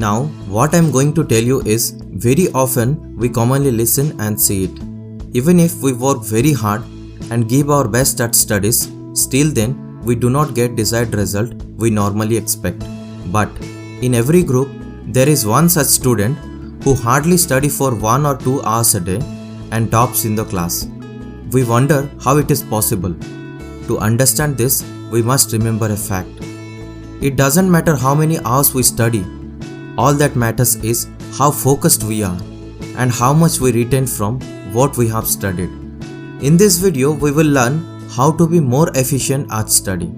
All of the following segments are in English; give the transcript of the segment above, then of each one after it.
Now, what I'm going to tell you is very often we commonly listen and see it. Even if we work very hard and give our best at studies, still then we do not get desired result we normally expect. But in every group, there is one such student who hardly study for 1 or 2 hours a day and tops in the class. We wonder how it is possible. To understand this, we must remember a fact. It doesn't matter how many hours we study. All that matters is how focused we are and how much we retain from what we have studied. In this video, we will learn how to be more efficient at study.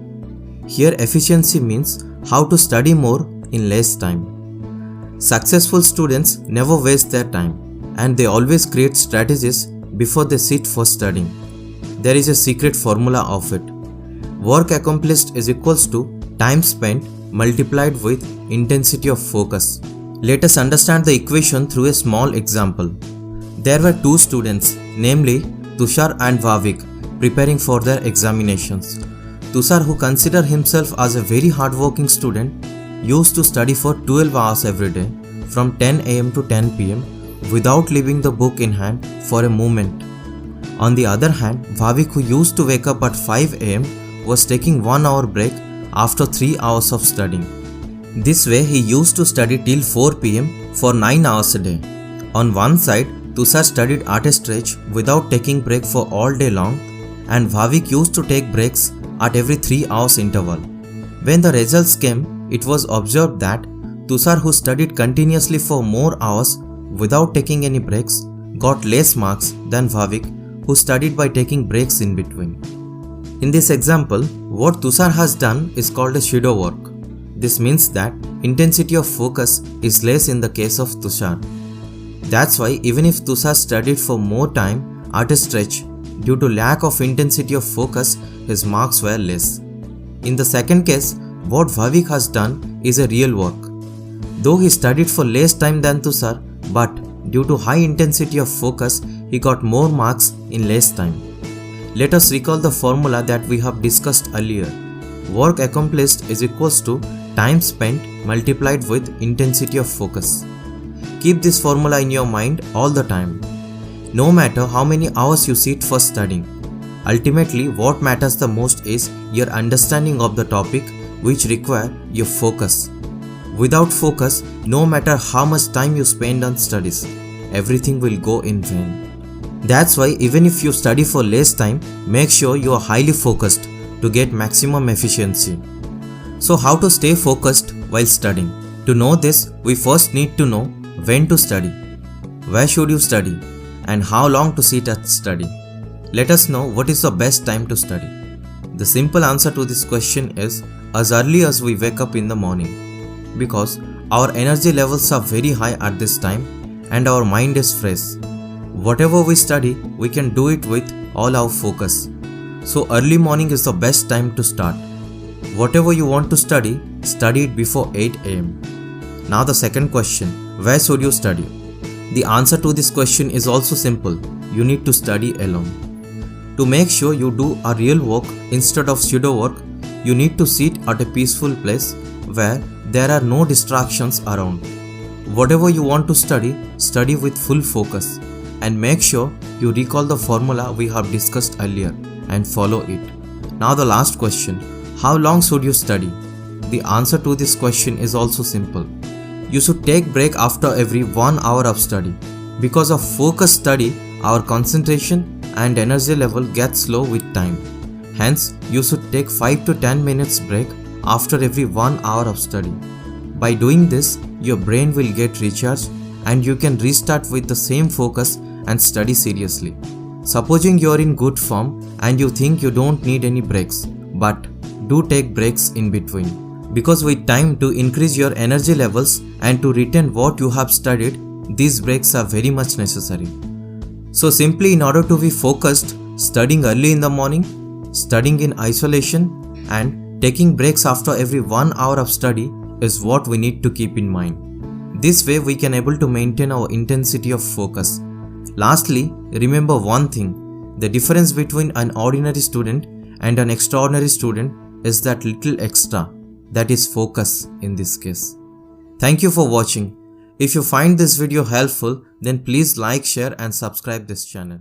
Here, efficiency means how to study more in less time. Successful students never waste their time and they always create strategies before they sit for studying. There is a secret formula of it. Work accomplished is equals to time spent multiplied with intensity of focus. Let us understand the equation through a small example. There were two students, namely Tushar and Vavik, preparing for their examinations. Tushar, who considered himself as a very hardworking student, used to study for 12 hours every day from 10 am to 10 pm without leaving the book in hand for a moment. On the other hand, Vavik, who used to wake up at 5 am, was taking 1 hour break after 3 hours of studying. This way, he used to study till 4 pm for 9 hours a day. On one side, Tushar studied at a stretch without taking break for all day long, and Vavik used to take breaks at every 3 hours interval. When the results came, it was observed that Tushar, who studied continuously for more hours without taking any breaks, got less marks than Vavik, who studied by taking breaks in between. In this example, what Tushar has done is called a pseudo work. This means that intensity of focus is less in the case of Tushar. That's why even if Tushar studied for more time at a stretch, due to lack of intensity of focus, his marks were less. In the second case, what Vavik has done is a real work. Though he studied for less time than Tushar, but due to high intensity of focus, he got more marks in less time. Let us recall the formula that we have discussed earlier. Work accomplished is equals to time spent multiplied with intensity of focus. Keep this formula in your mind all the time. No matter how many hours you sit for studying, ultimately what matters the most is your understanding of the topic, which require your focus. Without focus, no matter how much time you spend on studies, everything will go in vain. That's why even if you study for less time, make sure you are highly focused to get maximum efficiency. So how to stay focused while studying? To know this, we first need to know when to study, where should you study, and how long to sit at study. Let us know what is the best time to study. The simple answer to this question is as early as we wake up in the morning, because our energy levels are very high at this time and our mind is fresh. Whatever we study, we can do it with all our focus. So early morning is the best time to start. Whatever you want to study, study it before 8 am. Now the second question, where should you study? The answer to this question is also simple. You need to study alone. To make sure you do a real work instead of pseudo work, you need to sit at a peaceful place where there are no distractions around. Whatever you want to study, study with full focus. And make sure you recall the formula we have discussed earlier and follow it. Now the last question, how long should you study? The answer to this question is also simple. You should take break after every 1 hour of study. Because of focused study, our concentration and energy level gets low with time. Hence, you should take 5 to 10 minutes break after every 1 hour of study. By doing this, your brain will get recharged and you can restart with the same focus and study seriously. Supposing you are in good form and you think you don't need any breaks, but do take breaks in between. Because with time, to increase your energy levels and to retain what you have studied, these breaks are very much necessary. So simply, in order to be focused, studying early in the morning, studying in isolation, and taking breaks after every 1 hour of study is what we need to keep in mind. This way we can able to maintain our intensity of focus. Lastly, remember one thing, the difference between an ordinary student and an extraordinary student is that little extra, that is focus in this case. Thank you for watching. If you find this video helpful, then please like, share and subscribe this channel.